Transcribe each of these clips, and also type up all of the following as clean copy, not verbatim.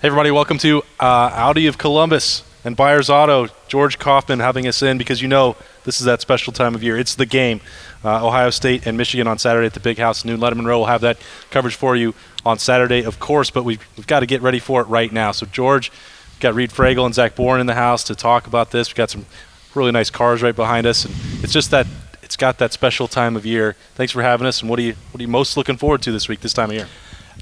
Hey everybody, welcome to Audi of Columbus and Byers Auto. George Kauffman having us in because this is that special time of year. It's the game. Ohio State and Michigan on Saturday at the Big House. Noon Lettermen Row will have that coverage for you on Saturday, of course, but we've got to get ready for it right now. So George, we've got Reid, Fragel, and Boren in the house to talk about this. We've got some really nice cars right behind us, and it's just that it's got that special time of year. Thanks for having us, and what are you most looking forward to this week, this time of year?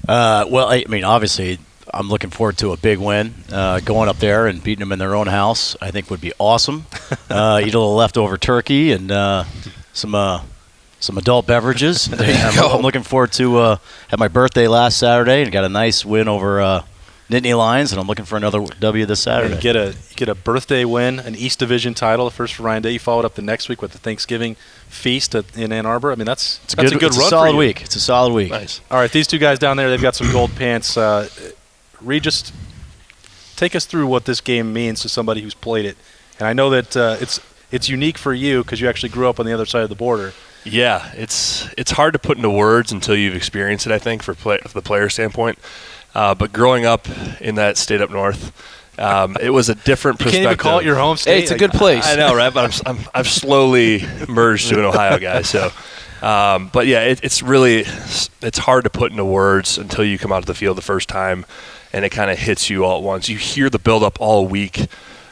Well, I mean, obviously, I'm looking forward to a big win. Going up there and beating them in their own house, I think would be awesome. Eat a little leftover turkey and some adult beverages. I'm looking forward to had my birthday last Saturday and got a nice win over Nittany Lions, and I'm looking for another W this Saturday. You get a birthday win, an East Division title, the first for Ryan Day. You followed up the next week with the Thanksgiving feast in Ann Arbor. I mean, that's a good run. It's a solid week. It's a solid week. Nice. All right, these two guys down there, they've got some gold pants. Reid, just take us through what this game means to somebody who's played it. And I know that it's unique for you because you actually grew up on the other side of the border. Yeah, it's hard to put into words until you've experienced it, I think, from the player standpoint. But growing up in that state up north, it was a different perspective. You can't even call it your home state. Hey, it's a good place. I know, right? But I've slowly merged to an Ohio guy. So, but yeah, it's hard to put into words until you come out to the field the first time, and it kind of hits you all at once. You hear the build-up all week.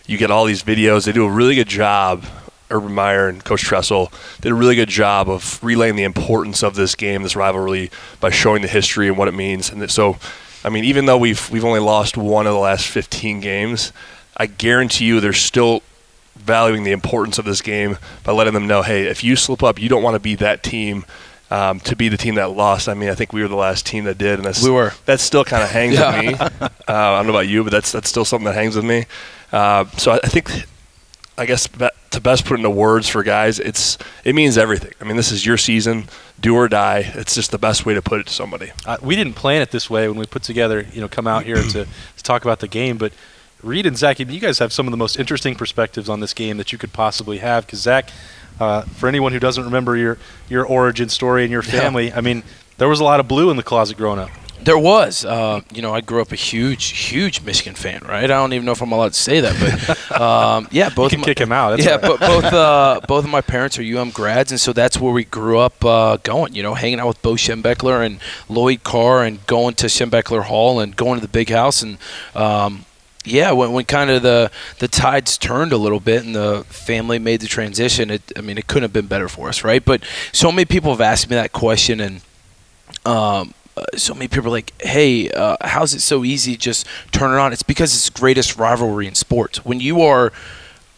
You get all these videos. They do a really good job. Urban Meyer and Coach Tressel did a really good job of relaying the importance of this game, this rivalry, by showing the history and what it means. And so, I mean, even though we've only lost one of the last 15 games, I guarantee you they're still valuing the importance of this game by letting them know, hey, if you slip up, you don't want to be that team, to be the team that lost. I mean, I think we were the last team that did, and that still kind of hangs with me. I don't know about you, but that's still something that hangs with me. So I think, I guess, to best put into words for guys, it means everything. I mean, this is your season, do or die. It's just the best way to put it to somebody. We didn't plan it this way when we put together, come out here to talk about the game. But Reid and Zach, you guys have some of the most interesting perspectives on this game that you could possibly have. Because Zach, for anyone who doesn't remember your origin story and your family, I mean, there was a lot of blue in the closet growing up. There was. I grew up a huge Michigan fan, right? I don't even know if I'm allowed to say that, but yeah, both. You can kick him out. That's right. But both of my parents are UM grads, and so that's where we grew up going. Hanging out with Bo Schembechler and Lloyd Carr, and going to Schembechler Hall and going to the Big House, and when kind of the tides turned a little bit and the family made the transition, it couldn't have been better for us, right? But so many people have asked me that question, and so many people are like, hey, how's it so easy to just turn it on? It's because it's the greatest rivalry in sports. When you are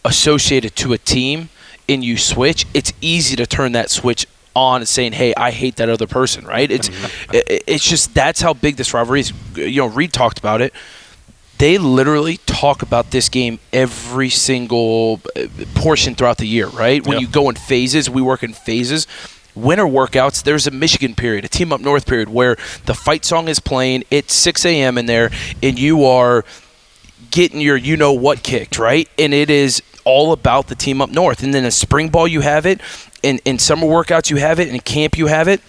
associated to a team and you switch, it's easy to turn that switch on and saying, hey, I hate that other person, right? It's just, that's how big this rivalry is. Reid talked about it. They literally talk about this game every single portion throughout the year, right? When you go in phases, we work in phases. Winter workouts, there's a Michigan period, a Team Up North period, where the fight song is playing. It's 6 a.m. in there, and you are getting your you-know-what kicked, right? And it is all about the Team Up North. And then in spring ball, you have it. In summer workouts, you have it. In camp, you have it.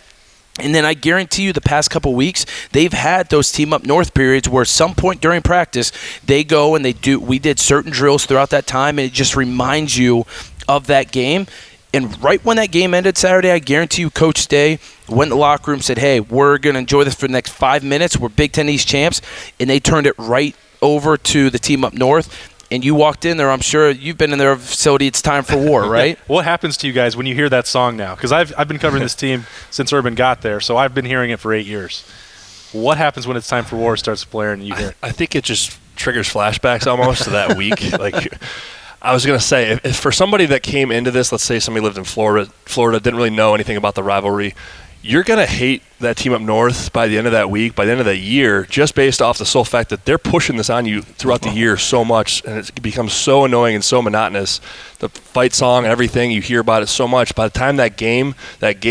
And then I guarantee you the past couple weeks, they've had those Team Up North periods where some point during practice, they go and we did certain drills throughout that time, and it just reminds you of that game. And right when that game ended Saturday, I guarantee you Coach Day went in the locker room and said, hey, we're going to enjoy this for the next 5 minutes. We're Big Ten East champs. And they turned it right over to the Team Up North. And you walked in there. I'm sure you've been in their facility. It's time for war, right? What happens to you guys when you hear that song now? Because I've been covering this team since Urban got there, so I've been hearing it for 8 years. What happens when it's time for war starts blaring and you hear it? I think it just triggers flashbacks almost to that week. Like, I was going to say, if for somebody that came into this, let's say somebody lived in Florida, didn't really know anything about the rivalry, you're going to hate that Team Up North by the end of that week, by the end of that year, just based off the sole fact that they're pushing this on you throughout the year so much, and it becomes so annoying and so monotonous. The fight song and everything, you hear about it so much. By the time that game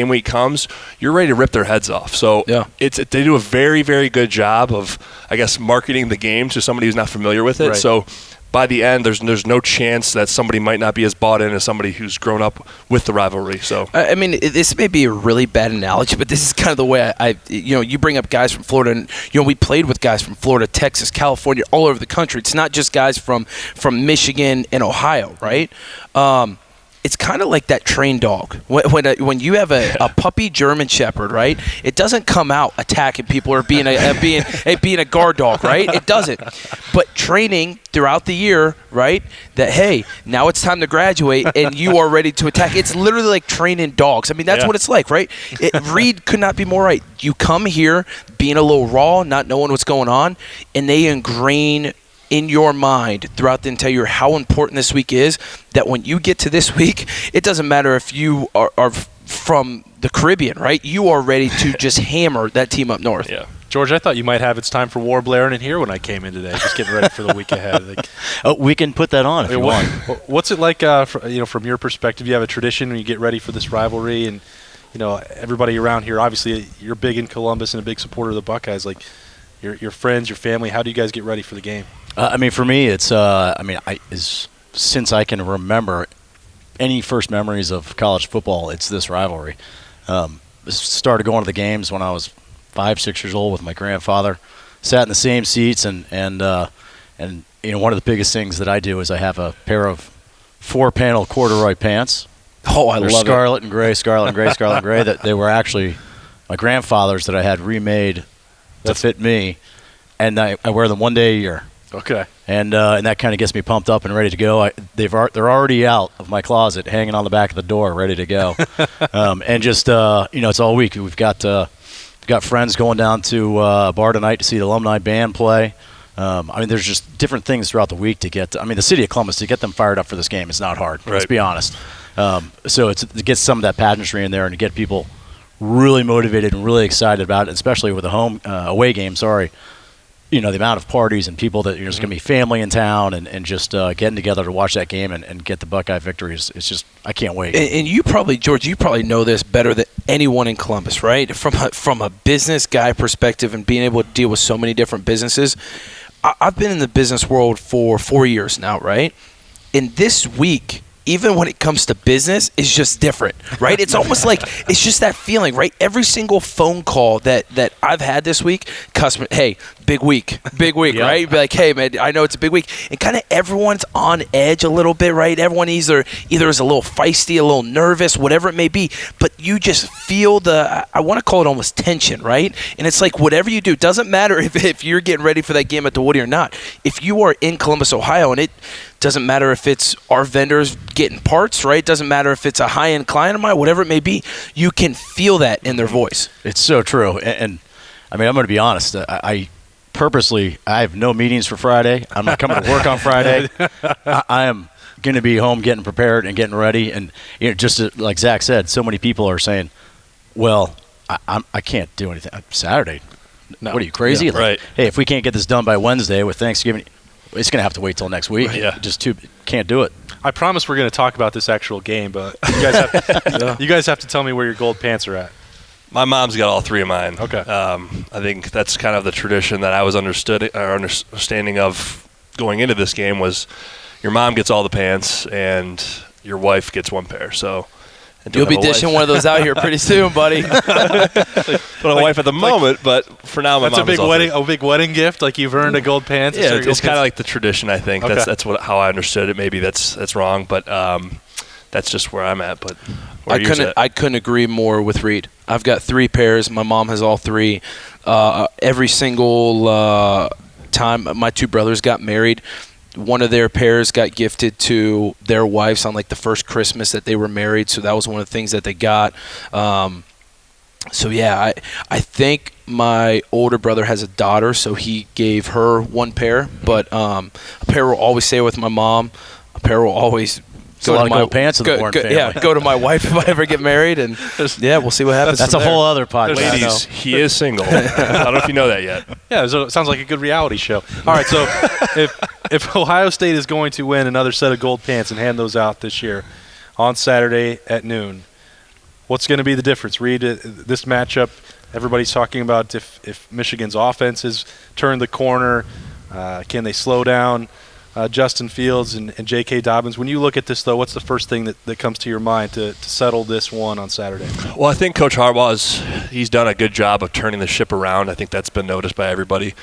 week comes, you're ready to rip their heads off. So they do a very, very good job of, I guess, marketing the game to somebody who's not familiar with it. Right. So by the end, there's no chance that somebody might not be as bought in as somebody who's grown up with the rivalry. So I mean, this may be a really bad analogy, but this is kind of the way you bring up guys from Florida, and we played with guys from Florida, Texas, California, all over the country. It's not just guys from Michigan and Ohio, right? It's kind of like that trained dog. When you have a puppy German Shepherd, right? It doesn't come out attacking people or being a guard dog, right? It doesn't. But training throughout the year, right? That, hey, now it's time to graduate and you are ready to attack. It's literally like training dogs. I mean, that's what it's like, right? Reid could not be more right. You come here being a little raw, not knowing what's going on, and they ingrain in your mind throughout the entire year how important this week is, that when you get to this week, it doesn't matter if you are from the Caribbean, right? You are ready to just hammer that team up north. Yeah. George, I thought you might have "It's Time for War" blaring in here when I came in today, just getting ready for the week ahead. We can put that on if you want. What's it like, from your perspective? You have a tradition when you get ready for this rivalry, and everybody around here. Obviously, you're big in Columbus and a big supporter of the Buckeyes. Like your friends, your family. How do you guys get ready for the game? For me, it's since I can remember any first memories of college football, it's this rivalry. Started going to the games when I was 5, 6 years old with my grandfather. Sat in the same seats, and one of the biggest things that I do is I have a pair of 4-panel corduroy pants. Oh, I love it. Scarlet and gray, scarlet and gray, scarlet and gray. That they were actually my grandfather's that I had remade to fit me, and I wear them one day a year. Okay. And that kind of gets me pumped up and ready to go. They're already out of my closet, hanging on the back of the door, ready to go. And just it's all week. We've got friends going down to a bar tonight to see the alumni band play. There's just different things throughout the week to get. The city of Columbus, to get them fired up for this game is not hard. Right. Let's be honest. So it's to get some of that pageantry in there and to get people really motivated and really excited about it, especially with a away game. Sorry. The amount of parties and people that there's going to be family in town and just getting together to watch that game and get the Buckeye victories. It's just, I can't wait. And you probably, George, know this better than anyone in Columbus, right? From a business guy perspective and being able to deal with so many different businesses. I've been in the business world for 4 years now, right? And this week, even when it comes to business, it's just different, right? It's almost like it's just that feeling, right? Every single phone call that I've had this week, customer, hey, big week, yep. Right? Be like, hey, man, I know it's a big week. And kind of everyone's on edge a little bit, right? Everyone either is a little feisty, a little nervous, whatever it may be. But you just feel I want to call it almost tension, right? And it's like whatever you do, doesn't matter if you're getting ready for that game at the Woody or not. If you are in Columbus, Ohio, and it doesn't matter if it's our vendors getting parts, right? Doesn't matter if it's a high-end client of mine, whatever it may be. You can feel that in their voice. It's so true. And I'm going to be honest. I purposely, I have no meetings for Friday. I'm not coming to work on Friday. I am going to be home getting prepared and getting ready. And just like Zach said, so many people are saying, well, I can't do anything. Saturday. No. What are you, crazy? Yeah, right. Hey, if we can't get this done by Wednesday with Thanksgiving – it's going to have to wait till next week. Right, yeah. Can't do it. I promise we're going to talk about this actual game, but you guys have to tell me where your gold pants are at. My mom's got all 3 of mine. Okay. I think that's kind of the tradition that I was understanding of going into this game was your mom gets all the pants and your wife gets 1 pair. So you'll be dishing one of those out here pretty soon, buddy. But a wife at the moment, but for now, that's a big wedding gift. Like you've earned a gold pants. Yeah, it's kind of like the tradition. I think okay. that's how I understood it. Maybe that's wrong, but that's just where I'm at. But I couldn't agree more with Reid. I've got 3 pairs. My mom has all 3. Every single time my 2 brothers got married, one of their pairs got gifted to their wives on like the first Christmas that they were married. So that was one of the things that they got. So yeah, I think my older brother has a daughter, so he gave her 1 pair. But a pair will always stay with my mom. A pair will always go to my pants in the Boren family. Yeah, go to my wife if I ever get married, and yeah, we'll see what happens. That's a whole other podcast. Ladies, he is single. I don't know if you know that yet. Yeah, so it sounds like a good reality show. All right, so if Ohio State is going to win another set of gold pants and hand those out this year on Saturday at noon, what's going to be the difference? Reid, this matchup, everybody's talking about if Michigan's offense has turned the corner, can they slow down Justin Fields and J.K. Dobbins. When you look at this, though, what's the first thing that comes to your mind to settle this one on Saturday? Well, I think Coach Harbaugh, he's done a good job of turning the ship around. I think that's been noticed by everybody.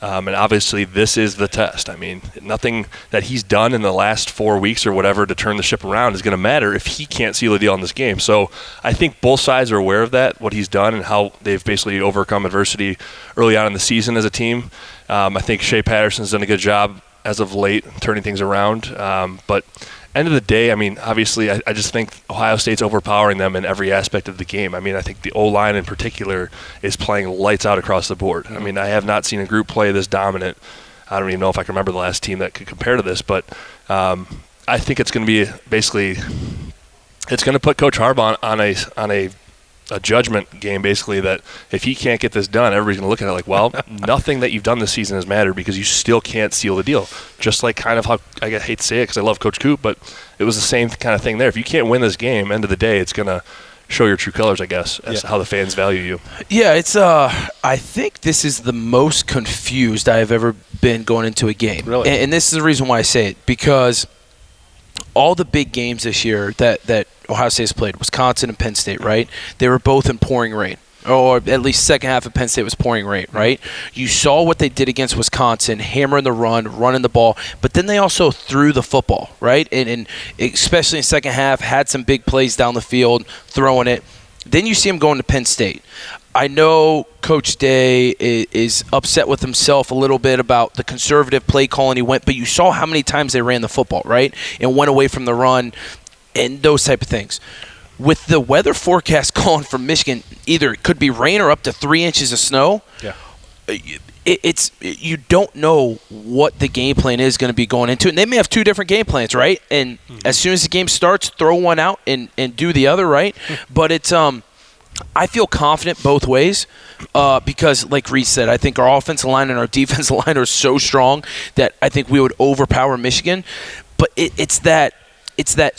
And obviously, this is the test. I mean, nothing that he's done in the last 4 weeks or whatever to turn the ship around is going to matter if he can't seal a deal in this game. So I think both sides are aware of that, what he's done and how they've basically overcome adversity early on in the season as a team. I think Shea Patterson's done a good job as of late, turning things around. But end of the day, I mean, obviously, I just think Ohio State's overpowering them in every aspect of the game. I mean, I think the O-line in particular is playing lights out across the board. I mean, I have not seen a group play this dominant. I don't even know if I can remember the last team that could compare to this, but I think it's going to be basically – it's going to put Coach Harbaugh on a judgment game, basically, that if he can't get this done, everybody's going to look at it like, well, nothing that you've done this season has mattered because you still can't seal the deal. Just like kind of how – I hate to say it because I love Coach Coop, but it was the same kind of thing there. If you can't win this game, end of the day, it's going to show your true colors, I guess, as to how the fans value you. Yeah, it's I think this is the most confused I have ever been going into a game. Really? And this is the reason why I say it, because all the big games this year that Ohio State has played, Wisconsin and Penn State, right? They were both in pouring rain. Or at least second half of Penn State was pouring rain, right? You saw what they did against Wisconsin, hammering the run, running the ball, but then they also threw the football, right? And especially in second half, had some big plays down the field, throwing it. Then you see them going to Penn State. I know Coach Day is upset with himself a little bit about the conservative play calling he went, but you saw how many times they ran the football, right? And went away from the run and those type of things. With the weather forecast calling for Michigan, either it could be rain or up to 3 inches of snow. Yeah. It's you don't know what the game plan is going to be going into it. And they may have two different game plans, right? And as soon as the game starts, throw one out and do the other, right? But it's I feel confident both ways because, like Reid said, I think our offensive line and our defensive line are so strong that I think we would overpower Michigan. But it's that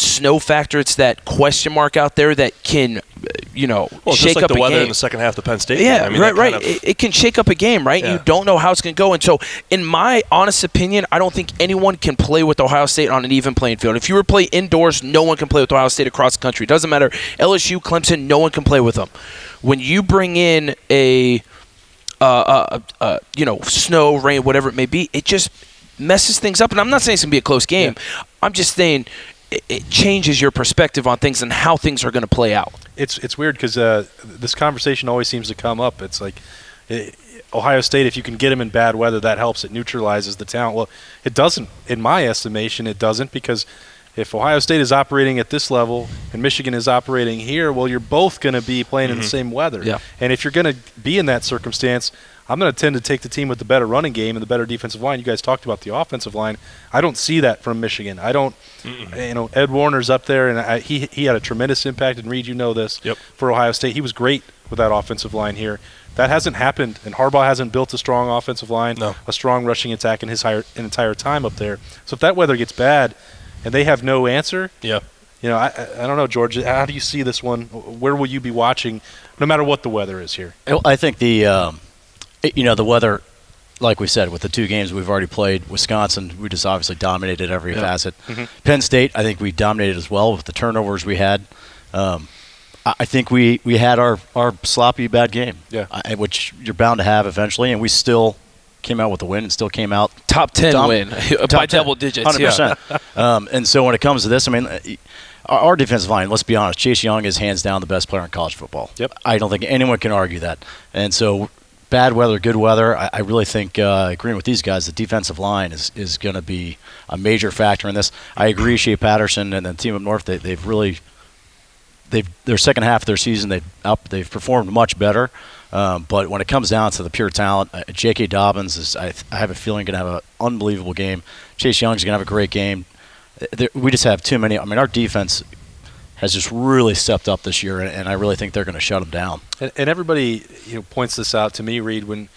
snow factor, it's that question mark out there that can, shake like up the a weather game. In the second half of the Penn State Yeah, game. I mean, right. It can shake up a game, right? Yeah. You don't know how it's going to go. And so, in my honest opinion, I don't think anyone can play with Ohio State on an even playing field. If you were to play indoors, no one can play with Ohio State across the country. It doesn't matter. LSU, Clemson, no one can play with them. When you bring in a snow, rain, whatever it may be, it just messes things up. And I'm not saying it's going to be a close game. Yeah. I'm just saying it changes your perspective on things and how things are going to play out. It's weird because this conversation always seems to come up. It's like Ohio State, if you can get them in bad weather, that helps. It neutralizes the talent. Well, it doesn't. In my estimation, it doesn't, because if Ohio State is operating at this level and Michigan is operating here, well, you're both going to be playing in the same weather. Yeah. And if you're going to be in that circumstance, I'm going to tend to take the team with the better running game and the better defensive line. You guys talked about the offensive line. I don't see that from Michigan. I don't. Ed Warner's up there, and he had a tremendous impact. And Reid, you know this, for Ohio State. He was great with that offensive line here. That hasn't happened, and Harbaugh hasn't built a strong offensive line, a strong rushing attack in his entire time up there. So if that weather gets bad and they have no answer, I don't know, George. How do you see this one? Where will you be watching, no matter what the weather is here? I think the weather, like we said, with the two games we've already played, Wisconsin, we just obviously dominated every facet. Penn State, I think we dominated as well with the turnovers we had. I think we had our sloppy bad game, which you're bound to have eventually, and we still came out with a win and still came out top 10 win by double digits, 100%. And so when it comes to this, I mean, our defensive line, let's be honest, Chase Young is hands down the best player in college football. I don't think anyone can argue that. And so bad weather, good weather, I really think, agreeing with these guys, the defensive line is going to be a major factor in this. I agree, Shea Patterson and the team up north, they've really – their second half of their season, they've performed much better. But when it comes down to the pure talent, J.K. Dobbins is, I have a feeling, going to have an unbelievable game. Chase Young's going to have a great game. We just have too many. I mean, our defense has just really stepped up this year, and I really think they're going to shut them down. And everybody points this out to me, Reid, when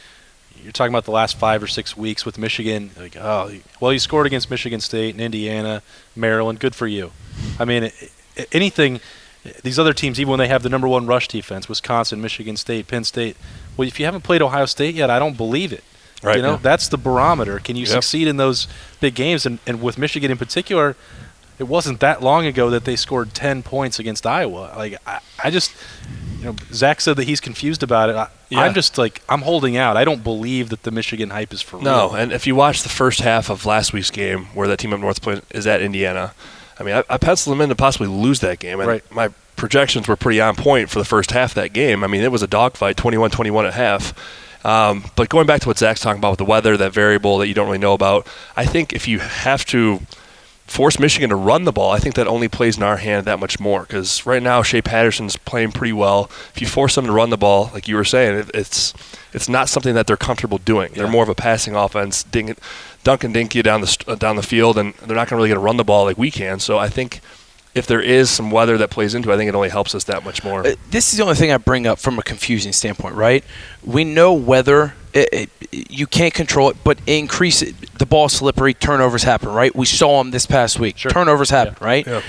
you're talking about the last 5 or 6 weeks with Michigan. Like, you scored against Michigan State and Indiana, Maryland. Good for you. I mean, anything – these other teams, even when they have the number one rush defense, Wisconsin, Michigan State, Penn State, well, if you haven't played Ohio State yet, I don't believe it. Right. You know, Yeah. that's the barometer. Can you Yep. succeed in those big games? And with Michigan in particular, it wasn't that long ago that they scored 10 points against Iowa. Like, I just, Zach said that he's confused about it. I'm just like, I'm holding out. I don't believe that the Michigan hype is for real. No, and if you watch the first half of last week's game where that team up north is at Indiana, I mean, I penciled them in to possibly lose that game. And my projections were pretty on point for the first half of that game. I mean, it was a dogfight, 21-21 at half. But going back to what Zach's talking about with the weather, that variable that you don't really know about, I think if you have to force Michigan to run the ball, I think that only plays in our hand that much more. Because right now, Shea Patterson's playing pretty well. If you force them to run the ball, like you were saying, it's not something that they're comfortable doing. They're more of a passing offense, dunk and dink you down the field, and they're not going to really get to run the ball like we can. So I think if there is some weather that plays into it, I think it only helps us that much more. This is the only thing I bring up from a confusing standpoint, right? We know weather, you can't control it, but increase it. The ball's slippery, turnovers happen, right? We saw them this past week. Sure. Turnovers happen, right? Yeah.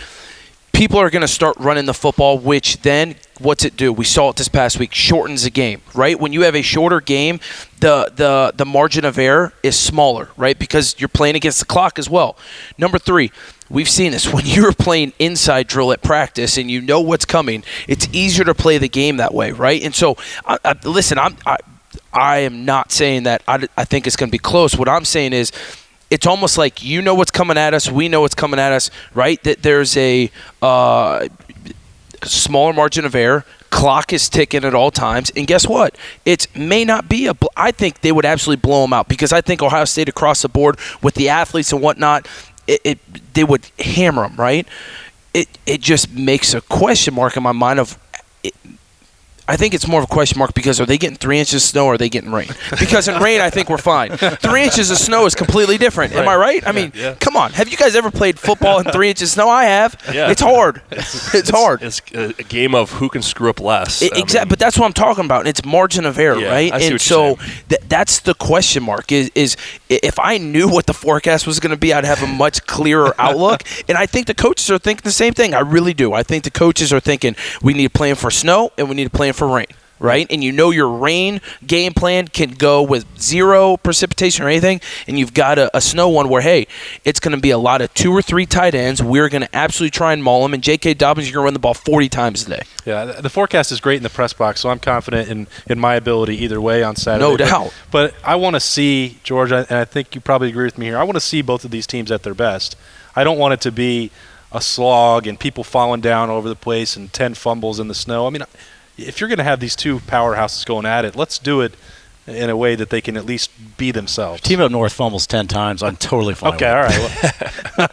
People are going to start running the football, which then, what's it do? We saw it this past week, shortens the game, right? When you have a shorter game, the margin of error is smaller, right? Because you're playing against the clock as well. Number 3, we've seen this. When you're playing inside drill at practice and you know what's coming, it's easier to play the game that way, right? And so, listen, I am not saying that I think it's going to be close. What I'm saying is, it's almost like you know what's coming at us, we know what's coming at us, right? That there's a smaller margin of error. Clock is ticking at all times. And guess what? It may not be I think they would absolutely blow them out, because I think Ohio State across the board with the athletes and whatnot, they would hammer them, right? It just makes a question mark in my mind of I think it's more of a question mark because are they getting 3 inches of snow or are they getting rain? Because in rain, I think we're fine. 3 inches of snow is completely different. Right. Am I right? I mean, come on. Have you guys ever played football in 3 inches of snow? I have. Yeah. It's hard. It's hard. It's a game of who can screw up less. Exactly. But that's what I'm talking about. It's margin of error, right? And so that's the question mark is if I knew what the forecast was going to be, I'd have a much clearer outlook. And I think the coaches are thinking the same thing. I really do. I think the coaches are thinking we need to plan for snow and we need to plan for rain, right? And you know your rain game plan can go with 0 precipitation or anything, and you've got a snow one where, hey, it's going to be a lot of 2 or 3 tight ends. We're going to absolutely try and maul them, and J.K. Dobbins, you're going to run the ball 40 times a day. Yeah, the forecast is great in the press box, so I'm confident in my ability either way on Saturday. No doubt. But I want to see, George, and I think you probably agree with me here, I want to see both of these teams at their best. I don't want it to be a slog and people falling down over the place and 10 fumbles in the snow. I mean, if you're going to have these two powerhouses going at it, let's do it in a way that they can at least be themselves. Team up north fumbles 10 times. I'm totally fine with it. All right. Well,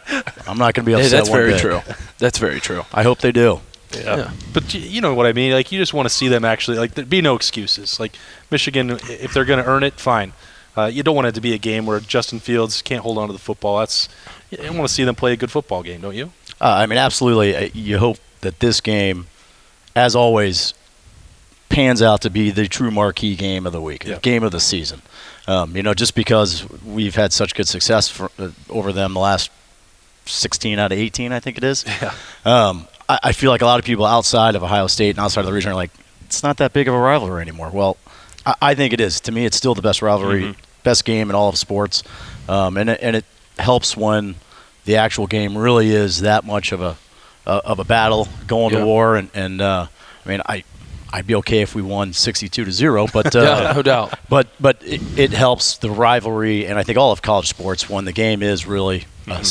I'm not going to be upset that's one very bit. true. That's very true. I hope they do. Yeah. But you know what I mean? Like, you just want to see them actually, like, there be no excuses. Like, Michigan, if they're going to earn it, fine. You don't want it to be a game where Justin Fields can't hold on to the football. You want to see them play a good football game, don't you? I mean, absolutely. You hope that this game, as always, pans out to be the true marquee game of the week, game of the season. Just because we've had such good success over them the last 16 out of 18, I think it is. Yeah. I feel like a lot of people outside of Ohio State and outside of the region are like, it's not that big of a rivalry anymore. Well, I think it is. To me, it's still the best rivalry, best game in all of sports, and it helps when the actual game really is that much of a battle going to war. And I mean, I'd be okay if we won 62-0, but no doubt. But it helps the rivalry, and I think all of college sports when the game is really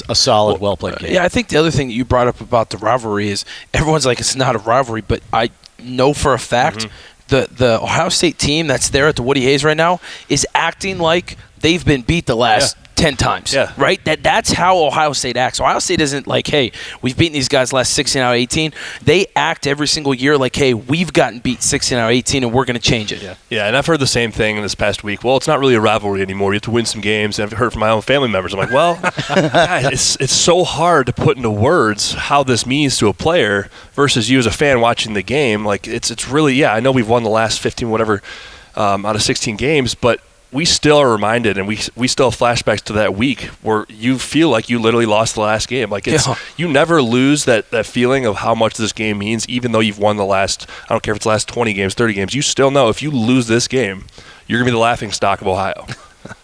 a solid, well played game. Yeah, I think the other thing that you brought up about the rivalry is everyone's like it's not a rivalry, but I know for a fact the Ohio State team that's there at the Woody Hayes right now is acting like they've been beat the last 10 times, right? That's how Ohio State acts. Ohio State isn't like, hey, we've beaten these guys last 16 out of 18. They act every single year like, hey, we've gotten beat 16 out of 18 and we're going to change it. Yeah, and I've heard the same thing in this past week. Well, it's not really a rivalry anymore. You have to win some games. And I've heard from my own family members. I'm like, well, guys, it's so hard to put into words how this means to a player versus you as a fan watching the game. Like, it's really, I know we've won the last 15 whatever out of 16 games, but we still are reminded, and we still have flashbacks to that week where you feel like you literally lost the last game. Like, you never lose that feeling of how much this game means, even though you've won the last, I don't care if it's the last 20 games, 30 games. You still know if you lose this game, you're going to be the laughing stock of Ohio.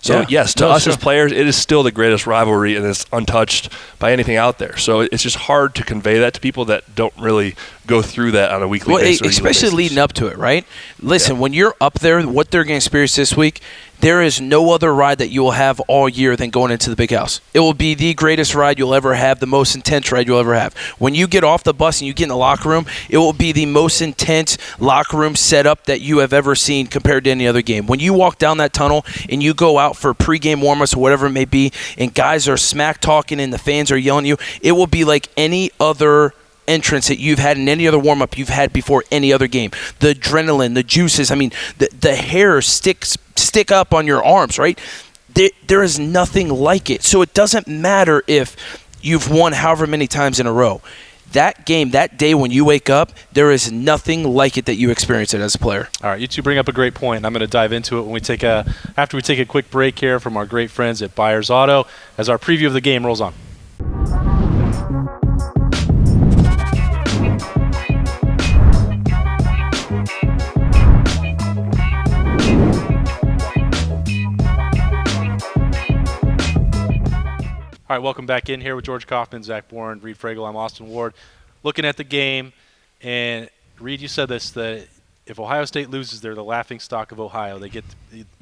So, Yeah. yes, to No, us sure. as players, it is still the greatest rivalry, and it's untouched by anything out there. So it's just hard to convey that to people that don't really go through that on a weekly basis. Especially leading up to it, right? Listen, when you're up there, what they're going to experience this week, there is no other ride that you will have all year than going into the big house. It will be the greatest ride you'll ever have, the most intense ride you'll ever have. When you get off the bus and you get in the locker room, it will be the most intense locker room setup that you have ever seen compared to any other game. When you walk down that tunnel and you go out for pregame warm-ups or whatever it may be, and guys are smack talking and the fans are yelling at you, it will be like any other entrance that you've had in any other warm-up you've had before any other game. The adrenaline, the juices, I mean, the hair stick up on your arms, right? There is nothing like it. So it doesn't matter if you've won however many times in a row. That game, that day when you wake up, there is nothing like it that you experience it as a player. All right, you two bring up a great point, and I'm going to dive into it after we take a quick break here from our great friends at Byers Auto as our preview of the game rolls on. All right, welcome back in here with George Kauffman, Zach Boren, Reid Fragel. I'm Austin Ward. Looking at the game, and Reid, you said this, that if Ohio State loses, they're the laughing stock of Ohio. They get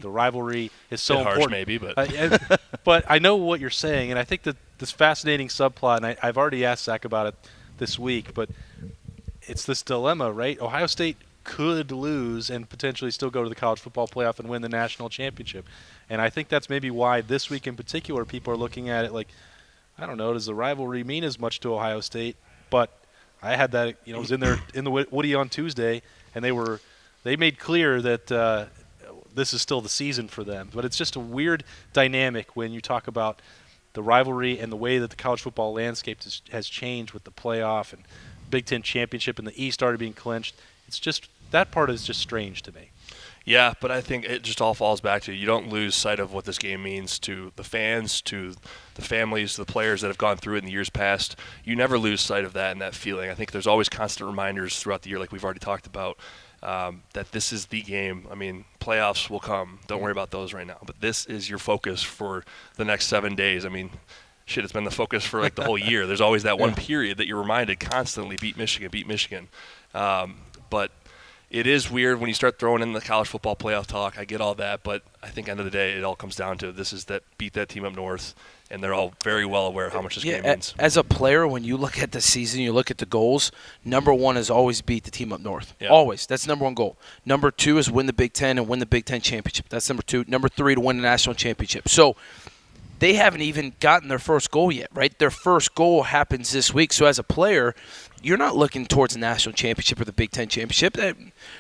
the rivalry is so harsh important. maybe, but but I know what you're saying, and I think that this fascinating subplot, and I've already asked Zach about it this week, but it's this dilemma, right? Ohio State could lose and potentially still go to the college football playoff and win the national championship. And I think that's maybe why this week in particular people are looking at it like, I don't know, does the rivalry mean as much to Ohio State? But I had that, it was in the Woody on Tuesday, and they made clear that this is still the season for them. But it's just a weird dynamic when you talk about the rivalry and the way that the college football landscape has changed with the playoff and Big Ten championship and the East already being clinched. It's just that part is just strange to me. Yeah, but I think it just all falls back to you don't lose sight of what this game means to the fans, to the families, to the players that have gone through it in the years past. You never lose sight of that and that feeling. I think there's always constant reminders throughout the year, like we've already talked about, that this is the game. I mean, playoffs will come. Don't worry about those right now. But this is your focus for the next 7 days. I mean, shit, it's been the focus for like the whole year. There's always that one period that you're reminded constantly, beat Michigan. But it is weird when you start throwing in the college football playoff talk. I get all that, but I think end of the day it all comes down to this is that beat that team up north, and they're all very well aware of how much this game means. As a player, when you look at the season, you look at the goals, number one is always beat the team up north. Yeah. Always. That's number one goal. Number two is win the Big Ten and win the Big Ten championship. That's number two. Number three, to win the national championship. So they haven't even gotten their first goal yet, right? Their first goal happens this week. So as a player, you're not looking towards the national championship or the Big Ten championship.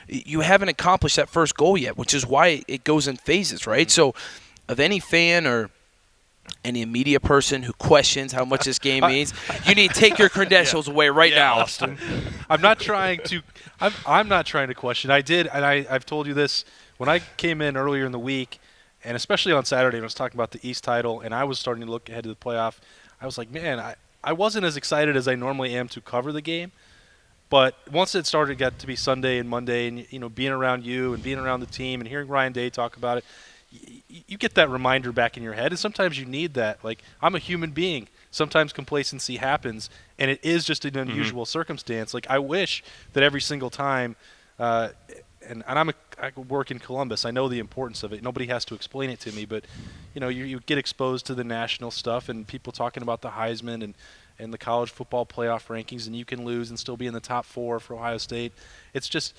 You haven't accomplished that first goal yet, which is why it goes in phases, right? So of any fan or any media person who questions how much this game means, you need to take your credentials away right now. Austin. I'm not trying to question. I did, and I've told you this when I came in earlier in the week, and especially on Saturday when I was talking about the East title, and I was starting to look ahead to the playoff. I was like, man, I wasn't as excited as I normally am to cover the game. But once it started, got to be Sunday and Monday, and being around you and being around the team and hearing Ryan Day talk about it, you get that reminder back in your head. And sometimes you need that. Like, I'm a human being. Sometimes complacency happens, and it is just an unusual circumstance. Like, I wish that every single time, and I work in Columbus. I know the importance of it. Nobody has to explain it to me, but you get exposed to the national stuff and people talking about the Heisman and the college football playoff rankings, and you can lose and still be in the top 4 for Ohio State. It's just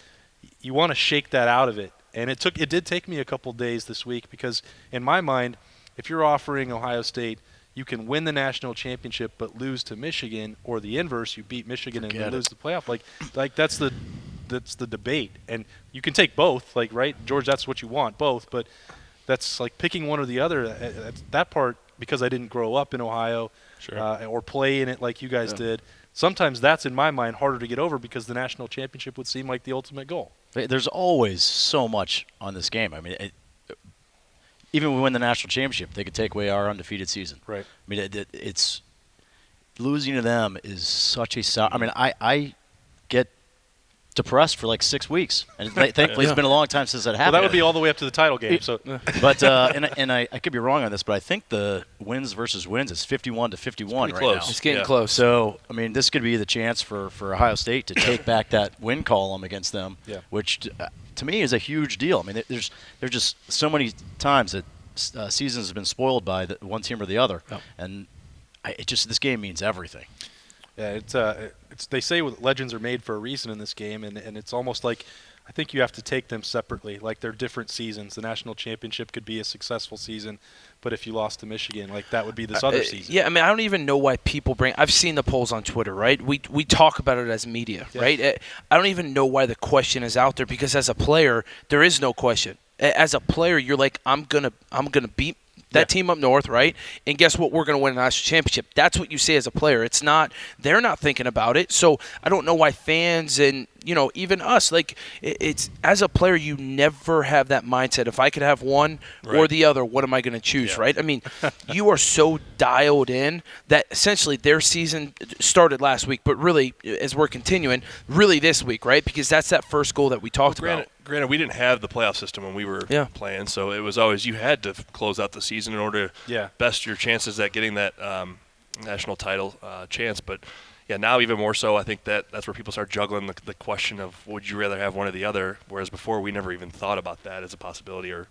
you want to shake that out of it, and it did take me a couple days this week because in my mind, if you're offering Ohio State, you can win the national championship but lose to Michigan, or the inverse, you beat Michigan and then lose the playoff. Like that's the debate, and you can take both, like, right, George, that's what you want, both, but that's like picking one or the other. That part, because I didn't grow up in Ohio or play in it like you guys did, sometimes that's in my mind harder to get over because the national championship would seem like the ultimate goal. There's always so much on this game. I mean, even when we win the national championship, they could take away our undefeated season. Right. I mean, it's losing to them is such a – I mean, I get depressed for like 6 weeks, and thankfully it's been a long time since that happened. Well, that would be all the way up to the title game. So, but and I could be wrong on this, but I think the wins versus wins is 51 to 51 right close. now. It's getting close. So I mean, this could be the chance for Ohio State to take back that win column against them, which to me is a huge deal. I mean, there's just so many times that seasons have been spoiled by one team or the other, and this game means everything. Yeah, it's they say legends are made for a reason in this game, and it's almost like I think you have to take them separately. Like they're different seasons. The national championship could be a successful season, but if you lost to Michigan, like that would be this other season. Yeah, I mean, I don't even know why people bring. I've seen the polls on Twitter, right? We talk about it as media, right? I don't even know why the question is out there because as a player, there is no question. As a player, you're like, I'm gonna beat that team up north, right? And guess what? We're going to win a national championship. That's what you say as a player. It's not – they're not thinking about it. So I don't know why fans and, even us, like it's – as a player, you never have that mindset. If I could have one or the other, what am I going to choose, right? I mean, you are so dialed in that essentially their season started last week, but really, as we're continuing, really this week, right? Because that's that first goal that we talked about. Granted, we didn't have the playoff system when we were playing, so it was always you had to close out the season in order to best your chances at getting that national title chance. But, now even more so, I think that's where people start juggling the question of would you rather have one or the other, whereas before we never even thought about that as a possibility or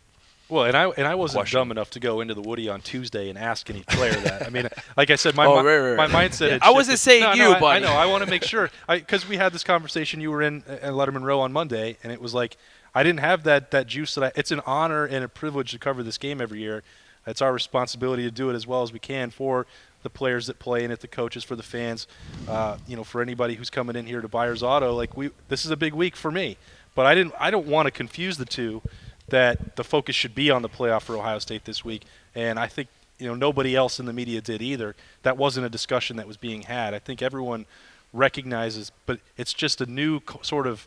Well, and I wasn't dumb enough to go into the Woody on Tuesday and ask any player that. I mean, like I said, my mindset had I wasn't saying buddy. I know. I want to make sure because we had this conversation. You were in at Lettermen Row on Monday, and it was like I didn't have that juice. It's an honor and a privilege to cover this game every year. It's our responsibility to do it as well as we can for the players that play in it, the coaches, for the fans. For anybody who's coming in here to Byers Auto, this is a big week for me. But I don't want to confuse the two. That the focus should be on the playoff for Ohio State this week, and I think nobody else in the media did either. That wasn't a discussion that was being had. I think everyone recognizes, but it's just a new sort of,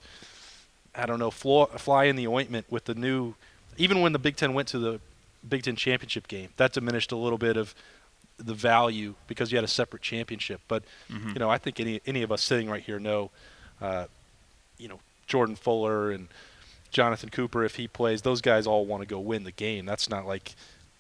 fly in the ointment with the new. Even when the Big Ten went to the Big Ten championship game, that diminished a little bit of the value because you had a separate championship. But I think any of us sitting right here know, Jordan Fuller and Jonathan Cooper, if he plays, those guys all want to go win the game. That's not like,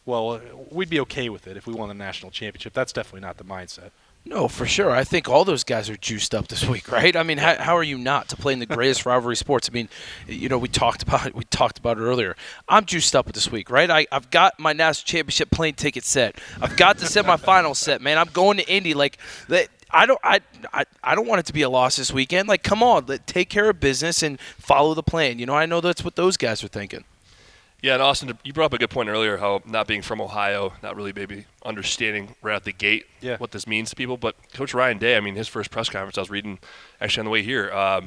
we'd be okay with it if we won the national championship. That's definitely not the mindset. No, for sure. I think all those guys are juiced up this week, right? I mean, how are you not to play in the greatest rivalry sports? I mean, we talked about it earlier. I'm juiced up this week, right? I've got my national championship plane ticket set. I've got the semifinal set, man. I'm going to Indy. I don't want it to be a loss this weekend. Come on, take care of business and follow the plan. I know that's what those guys are thinking. Yeah, and Austin, you brought up a good point earlier how not being from Ohio, not really maybe understanding right out the gate what this means to people. But Coach Ryan Day, I mean, his first press conference I was reading actually on the way here,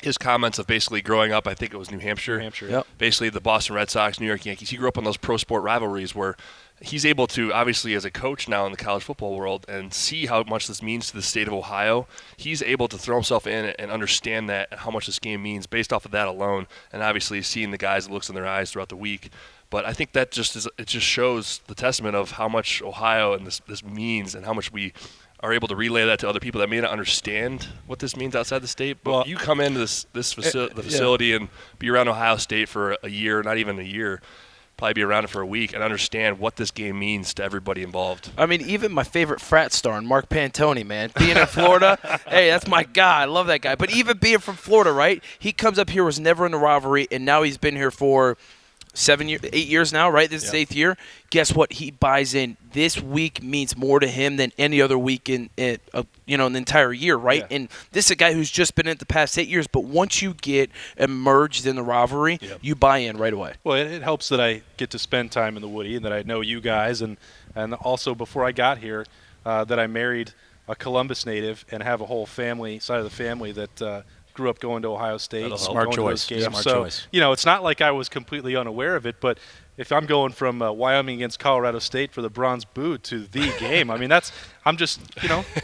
his comments of basically growing up, I think it was New Hampshire. Yep. Basically the Boston Red Sox, New York Yankees. He grew up on those pro sport rivalries where he's able to, obviously as a coach now in the college football world, and see how much this means to the state of Ohio. He's able to throw himself in and understand that, how much this game means based off of that alone, and obviously seeing the guys' looks in their eyes throughout the week. But I think that just shows the testament of how much Ohio and this means and how much we are able to relay that to other people that may not understand what this means outside the state. But you come into the facility and be around Ohio State for a year, not even a year, probably be around it for a week and understand what this game means to everybody involved. I mean, even my favorite frat star, Mark Pantoni, man, being in Florida, hey, that's my guy. I love that guy. But even being from Florida, right, he comes up here, was never in the rivalry, and now he's been here for 8 years now, right? This is his 8th year. Guess what? He buys in. This week means more to him than any other week in an entire year, right? Yeah. And this is a guy who's just been in it the past 8 years. But once you get immersed in the rivalry, you buy in right away. Well, it helps that I get to spend time in the Woody and that I know you guys, and also before I got here, that I married a Columbus native and have a whole side of the family that grew up going to Ohio State. Smart choice. Smart choice. It's not like I was completely unaware of it, but if I'm going from Wyoming against Colorado State for the Bronze Boot to the game, I mean, I'm just,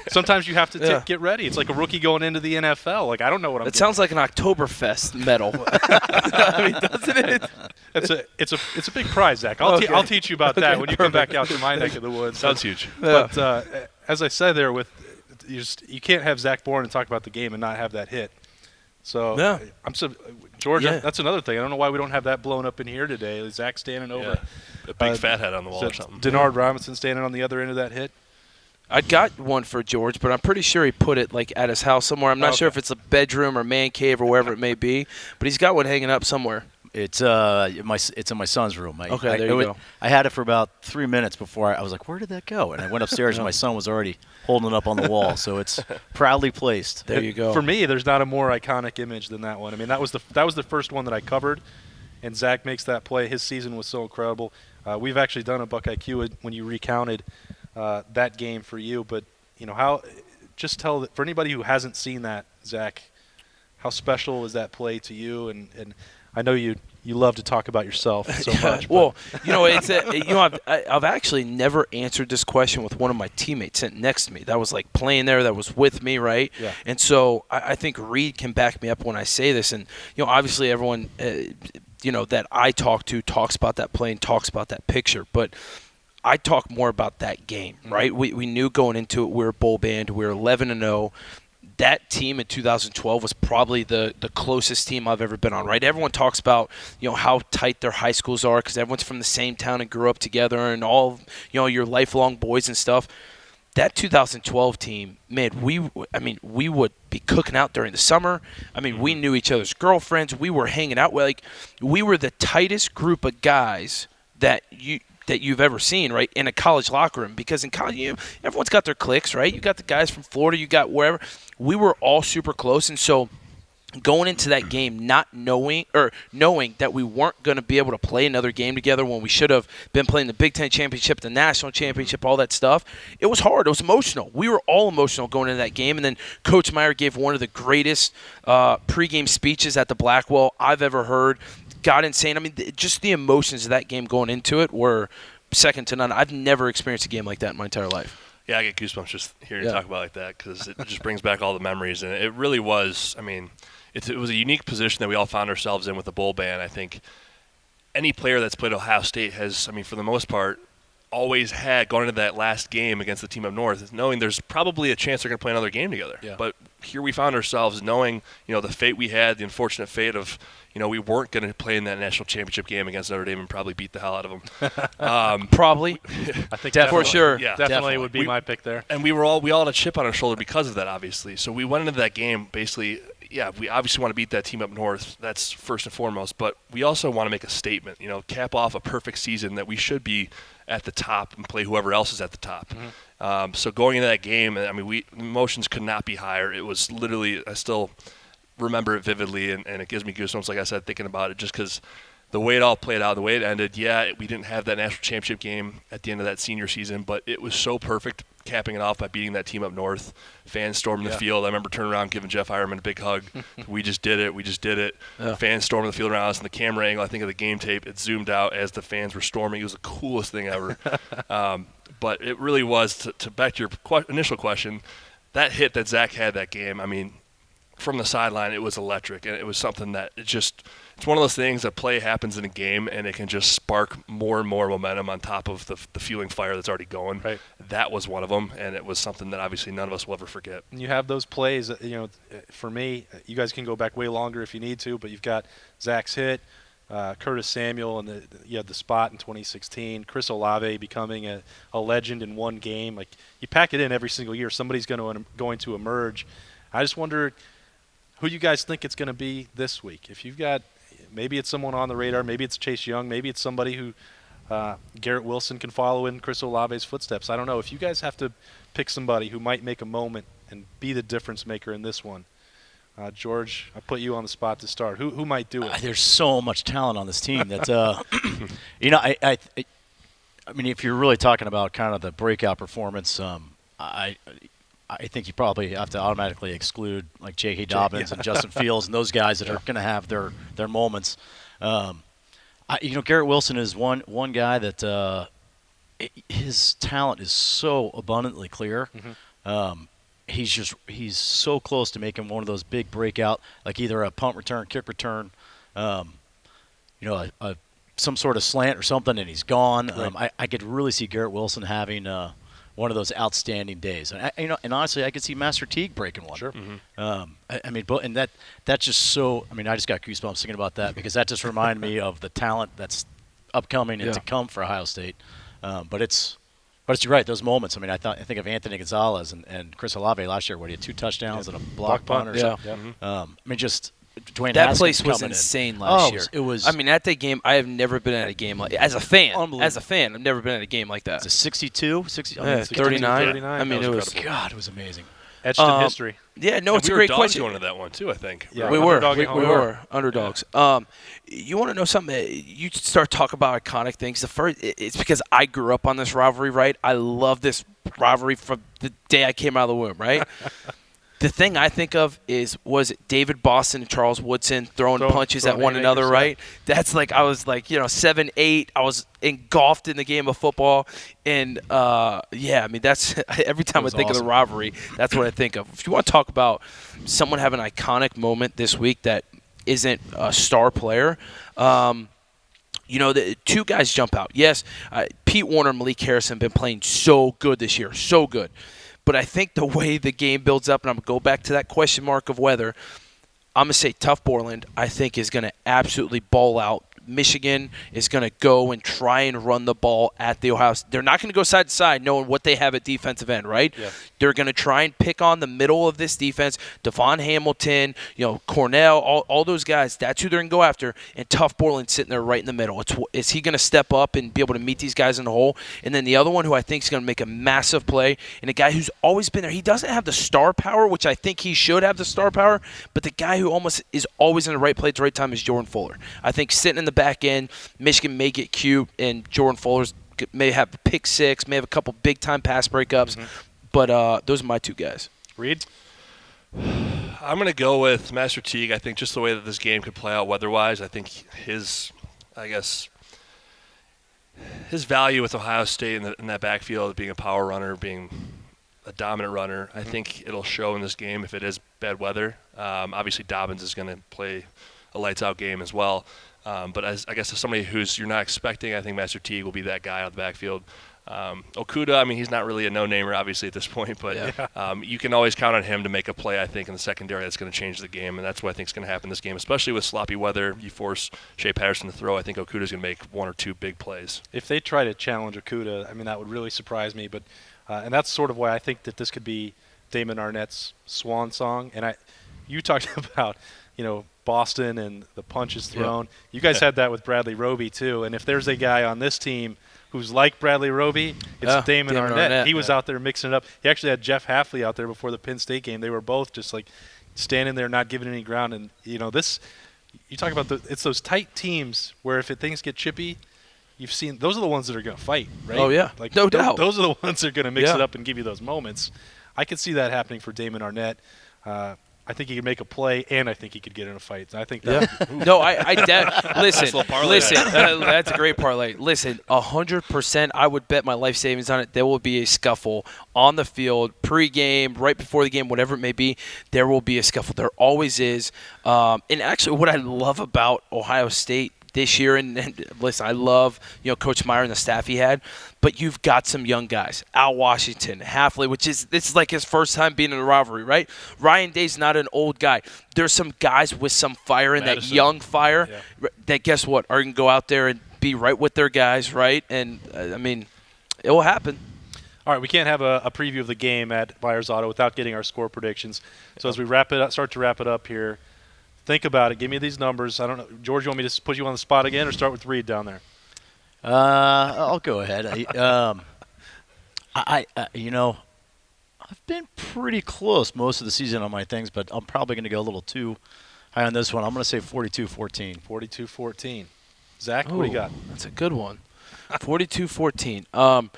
sometimes you have to get ready. It's like a rookie going into the NFL. I don't know what I'm doing. It sounds like an Oktoberfest medal. I mean, doesn't it? It's a big prize, Zach. I'll teach you about that when you come back out to my neck of the woods. Sounds huge. But as I said there, you can't have Zach Boren and talk about the game and not have that hit. So Yeah. George, Yeah. that's another thing. I don't know why we don't have that blown up in here today. Is Zach standing over? A big fat head on the wall or something. Denard Robinson standing on the other end of that hit? I got one for George, but I'm pretty sure he put it like at his house somewhere. I'm not sure if it's a bedroom or man cave or wherever it may be, but he's got one hanging up somewhere. It's in my son's room. Okay, there you go. I had it for about 3 minutes before I was like, where did that go? And I went upstairs and my son was already holding it up on the wall. So it's proudly placed. There you go. For me, there's not a more iconic image than that one. I mean, that was the first one that I covered, and Zach makes that play. His season was so incredible. We've actually done a Buckeye Q when you recounted that game for you. But, just tell for anybody who hasn't seen that, Zach, how special is that play to you? And I know you love to talk about yourself so much. Well, I've actually never answered this question with one of my teammates sitting next to me. That was like playing there, that was with me, right? Yeah. And so I think Reid can back me up when I say this. And obviously everyone that I talk to talks about that play and talks about that picture, but I talk more about that game, right? We knew going into it we were a bowl band, we were 11-0. That team in 2012 was probably the closest team I've ever been on, right? Everyone talks about, how tight their high schools are because everyone's from the same town and grew up together and all, your lifelong boys and stuff. That 2012 team, man, we would be cooking out during the summer. I mean, we knew each other's girlfriends. We were hanging out. We were the tightest group of guys that you've ever seen, right, in a college locker room. Because in college, everyone's got their cliques, right? You got the guys from Florida, you got wherever. We were all super close, and so going into that game not knowing that we weren't going to be able to play another game together when we should have been playing the Big Ten Championship, the National Championship, all that stuff, it was hard. It was emotional. We were all emotional going into that game, and then Coach Meyer gave one of the greatest pregame speeches at the Blackwell I've ever heard. Got insane. I mean, just the emotions of that game going into it were second to none. I've never experienced a game like that in my entire life. Yeah, I get goosebumps just hearing you talk about it like that because it just brings back all the memories. And it really was, it was a unique position that we all found ourselves in with the bowl ban. I think any player that's played Ohio State has, for the most part, always had gone into that last game against the team up north knowing there's probably a chance they're going to play another game together. Yeah. But here we found ourselves knowing, the fate we had, the unfortunate fate of, we weren't going to play in that national championship game against Notre Dame and probably beat the hell out of them. Probably. I think for sure. Yeah, definitely would be my pick there. And we all had a chip on our shoulder because of that, obviously. So we went into that game basically, we obviously want to beat that team up north. That's first and foremost. But we also want to make a statement, cap off a perfect season that we should be at the top and play whoever else is at the top. Mm-hmm. So going into that game, emotions could not be higher. It was literally, I still remember it vividly, and it gives me goosebumps, like I said, thinking about it, just because the way it all played out, the way it ended, we didn't have that national championship game at the end of that senior season, but it was so perfect capping it off by beating that team up north. Fans storming the field. I remember turning around, giving Jeff Ironman a big hug. We just did it. Yeah. Fans storming the field around us, and the camera angle, I think of the game tape, it zoomed out as the fans were storming. It was the coolest thing ever. But it really was, to back to your initial question, that hit that Zach had that game, from the sideline, it was electric, and it was something that it's one of those things that play happens in a game, and it can just spark more and more momentum on top of the fueling fire that's already going. Right. That was one of them, and it was something that obviously none of us will ever forget. And you have those plays, for me, you guys can go back way longer if you need to, but you've got Zach's hit, Curtis Samuel, and you had the spot in 2016, Chris Olave becoming a legend in one game. Like, you pack it in every single year, somebody's going to emerge. I just wonder who you guys think it's going to be this week. If you've got, maybe it's someone on the radar, maybe it's Chase Young, maybe it's somebody who Garrett Wilson can follow in Chris Olave's footsteps. I don't know. If you guys have to pick somebody who might make a moment and be the difference maker in this one, George, I put you on the spot to start. Who might do it? There's so much talent on this team that, if you're really talking about kind of the breakout performance, I think you probably have to automatically exclude like J.K. Dobbins and Justin Fields and those guys that are going to have their moments. Garrett Wilson is one guy that his talent is so abundantly clear. Mm-hmm. He's so close to making one of those big breakout, like either a punt return, kick return, some sort of slant or something, and he's gone. Right. I could really see Garrett Wilson having one of those outstanding days. And and honestly, I could see Master Teague breaking one. Sure. I mean, and that's just so. I mean, I just got goosebumps thinking about that because that just reminded me of the talent that's upcoming and to come for Ohio State. But you're right. Those moments. I mean, I think of Anthony Gonzalez and Chris Olave last year. He had 2 touchdowns and a block punt or something. I mean, just Dwayne that Haskins place was coming insane in. last year. It was. I mean, at that game, I have never been at a game like as a fan. I've never been at a game like that. It's a 62, 60. Yeah, 39. I mean, it was incredible. God, it was amazing. Etched in history. Yeah, no, And it's we a were great dogs question. going to that one too, I think. Yeah. We were. Underdog We at home. were underdogs. You want to know something? You start talking about iconic things. It's because I grew up on this rivalry, right? I love this rivalry from the day I came out of the womb, right? The thing I think of was it David Boston and Charles Woodson throwing punches at one another, right? That's like I was like 7, 8. I was engulfed in the game of football, and I mean that's every time I think of the rivalry, that's what I think of. If you want to talk about someone having an iconic moment this week that isn't a star player. The 2 guys jump out. Yes, Pete Warner and Malik Harrison have been playing so good this year, so good. But I think the way the game builds up, and I'm going to go back to that question mark of whether, I'm going to say Tough Borland, I think, is going to absolutely ball out. Michigan is going to go and try and run the ball at the Ohio State. They're not going to go side to side knowing what they have at defensive end, right? Yeah. They're going to try and pick on the middle of this defense. Devon Hamilton, Cornell, all those guys, that's who they're going to go after. And Tough Borland sitting there right in the middle. Is he going to step up and be able to meet these guys in the hole? And then the other one who I think is going to make a massive play, and a guy who's always been there. He doesn't have the star power, which I think he should have the star power, but the guy who almost is always in the right place at the right time is Jordan Fuller. I think sitting in the back end, Michigan may get cute, and Jordan Fuller may have a pick 6, may have a couple big-time pass breakups, but those are my 2 guys. Reid? I'm going to go with Master Teague. I think just the way that this game could play out weather-wise, I think his value with Ohio State in that backfield, being a power runner, being a dominant runner, I think it'll show in this game if it is bad weather. Obviously, Dobbins is going to play a lights-out game as well. But as somebody who's you're not expecting, I think Master Teague will be that guy out of the backfield. Okudah, I mean, he's not really a no-namer, obviously, at this point, but you can always count on him to make a play, I think, in the secondary that's going to change the game, and that's what I think is going to happen in this game, especially with sloppy weather. You force Shea Patterson to throw, I think Okudah's going to make 1 or 2 big plays. If they try to challenge Okudah, I mean, that would really surprise me, but and that's sort of why I think that this could be Damon Arnett's swan song. And you talked about, Boston and the punches thrown. You guys had that with Bradley Roby too. And if there's a guy on this team who's like Bradley Roby, it's Damon Arnett. He was out there mixing it up. He actually had Jeff Hafley out there before the Penn State game. They were both just like standing there, not giving any ground. And this, you talk about it's those tight teams where if things get chippy, you've seen those are the ones that are going to fight, right? Oh yeah, like no doubt. Those are the ones that are going to mix it up and give you those moments. I could see that happening for Damon Arnett. I think he could make a play, and I think he could get in a fight. I think that. No, listen. That's a great parlay. Listen, 100%. I would bet my life savings on it. There will be a scuffle on the field, pregame, right before the game, whatever it may be. There will be a scuffle. There always is. And actually, what I love about Ohio State this year, and listen, I love Coach Meyer and the staff he had, but you've got some young guys. Al Washington, Hafley, this is like his first time being in a rivalry, right? Ryan Day's not an old guy. There's some guys with some fire and that young fire that, guess what, are going to go out there and be right with their guys, right? And, I mean, it will happen. All right, we can't have a preview of the game at Byers Auto without getting our score predictions. So as we start to wrap it up here, think about it. Give me these numbers. I don't know. George, you want me to put you on the spot again or start with Reid down there? I'll go ahead. I've been pretty close most of the season on my things, but I'm probably going to go a little too high on this one. I'm going to say 42-14. 42-14. Zach, what do you got? That's a good one. 42-14.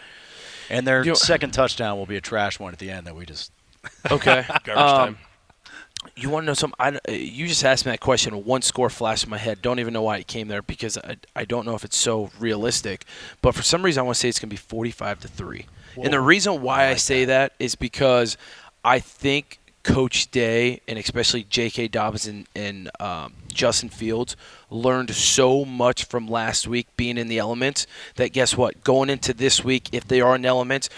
And their second touchdown will be a trash one at the end that we just – Okay. Garbage time. You want to know something? You just asked me that question. One score flashed in my head. Don't even know why it came there because I don't know if it's so realistic. But for some reason, I want to say it's going to be 45-3. Whoa. And the reason why I say that is because I think Coach Day and especially J.K. Dobbins and Justin Fields learned so much from last week being in the elements that guess what? Going into this week, if they are in the elements,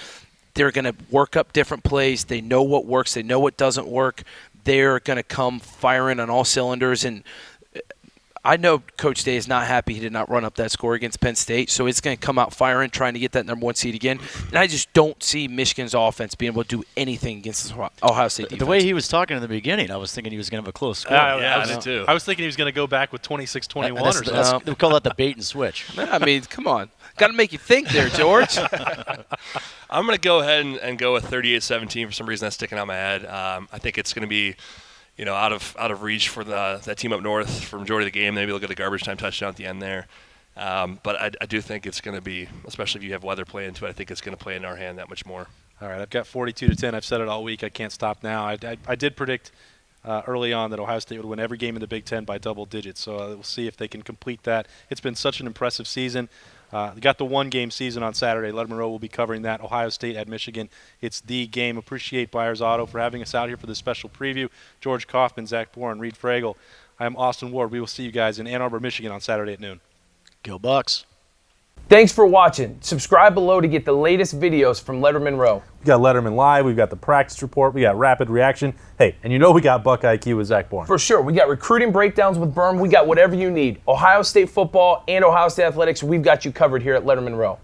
They're going to work up different plays. They know what works. They know what doesn't work. They're going to come firing on all cylinders. And I know Coach Day is not happy he did not run up that score against Penn State, so it's going to come out firing, trying to get that number 1 seed again. And I just don't see Michigan's offense being able to do anything against this Ohio State defense. The way he was talking in the beginning, I was thinking he was going to have a close score. I did too. I was thinking he was going to go back with 26-21 or something. We call that the bait and switch. I mean, come on. Got to make you think there, George. I'm going to go ahead and go with 38-17 for some reason. That's sticking out my head. I think it's going to be, out of reach for that team up north for the majority of the game. Maybe they'll get a garbage time touchdown at the end there. But I do think it's going to be, especially if you have weather play into it, I think it's going to play in our hand that much more. All right, I've got 42-10. I've said it all week. I can't stop now. I did predict early on that Ohio State would win every game in the Big Ten by double digits. So we'll see if they can complete that. It's been such an impressive season. They got the one-game season on Saturday. Lettermen Row will be covering that. Ohio State at Michigan. It's the game. Appreciate Byers Auto for having us out here for this special preview. George Kauffman, Zach Boren, Reid Fragel. I am Austin Ward. We will see you guys in Ann Arbor, Michigan on Saturday at noon. Go Bucks. Thanks for watching. Subscribe below to get the latest videos from Lettermen Row. We got Letterman Live, we've got the practice report, we got rapid reaction. Hey, and we got Buckeye IQ with Zach Boren. For sure. We got recruiting breakdowns with Berm. We got whatever you need. Ohio State football and Ohio State athletics, we've got you covered here at Lettermen Row.